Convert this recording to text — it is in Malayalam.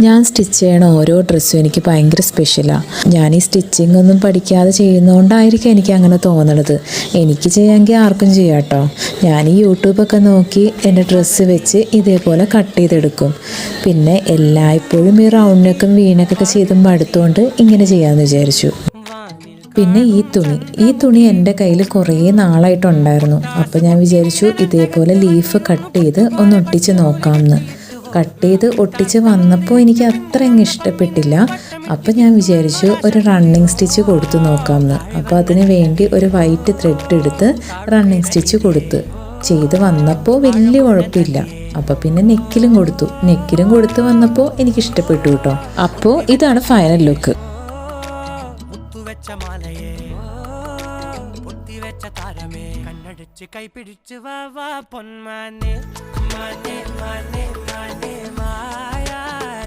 ഞാൻ സ്റ്റിച്ച് ചെയ്യണ ഓരോ ഡ്രസ്സും എനിക്ക് ഭയങ്കര സ്പെഷ്യലാണ്. ഞാൻ ഈ സ്റ്റിച്ചിങ് ഒന്നും പഠിക്കാതെ ചെയ്യുന്നതുകൊണ്ടായിരിക്കും എനിക്ക് അങ്ങനെ തോന്നണത്. എനിക്ക് ചെയ്യാമെങ്കിൽ ആർക്കും ചെയ്യാം കേട്ടോ. ഞാൻ ഈ യൂട്യൂബൊക്കെ നോക്കി എൻ്റെ ഡ്രസ്സ് വെച്ച് ഇതേപോലെ കട്ട് ചെയ്തെടുക്കും. പിന്നെ എല്ലായ്പ്പോഴും ഈ റൗണ്ട് നെക്കും വീനക്കൊക്കെ ചെയ്ത് മടുത്തുകൊണ്ട് ഇങ്ങനെ ചെയ്യാമെന്ന് വിചാരിച്ചു. പിന്നെ ഈ തുണി എൻ്റെ കയ്യിൽ കുറേ നാളായിട്ടുണ്ടായിരുന്നു. അപ്പോൾ ഞാൻ വിചാരിച്ചു ഇതേപോലെ ലീഫ് കട്ട് ചെയ്ത് ഒന്ന് ഒട്ടിച്ച് നോക്കാമെന്ന്. കട്ട് ചെയ്ത് ഒട്ടിച്ച് വന്നപ്പോൾ എനിക്ക് അത്ര അങ്ങ് ഇഷ്ടപ്പെട്ടില്ല. അപ്പോൾ ഞാൻ വിചാരിച്ചു ഒരു റണ്ണിങ് സ്റ്റിച്ച് കൊടുത്ത് നോക്കാമെന്ന്. അപ്പോൾ അതിന് വേണ്ടി ഒരു വൈറ്റ് ത്രെഡ് എടുത്ത് റണ്ണിങ് സ്റ്റിച്ച് ചെയ്ത് വന്നപ്പോൾ വലിയ കുഴപ്പമില്ല. അപ്പോൾ പിന്നെ നെക്കിലും കൊടുത്ത് വന്നപ്പോൾ എനിക്ക് ഇഷ്ടപ്പെട്ടു കേട്ടോ. അപ്പോൾ ഇതാണ് ഫൈനൽ ലുക്ക്. കണ്ണടിച്ച് കൈ പിടിച്ച് വാ പൊന്മാനെ മാനേ മാനേ മാനേ മാ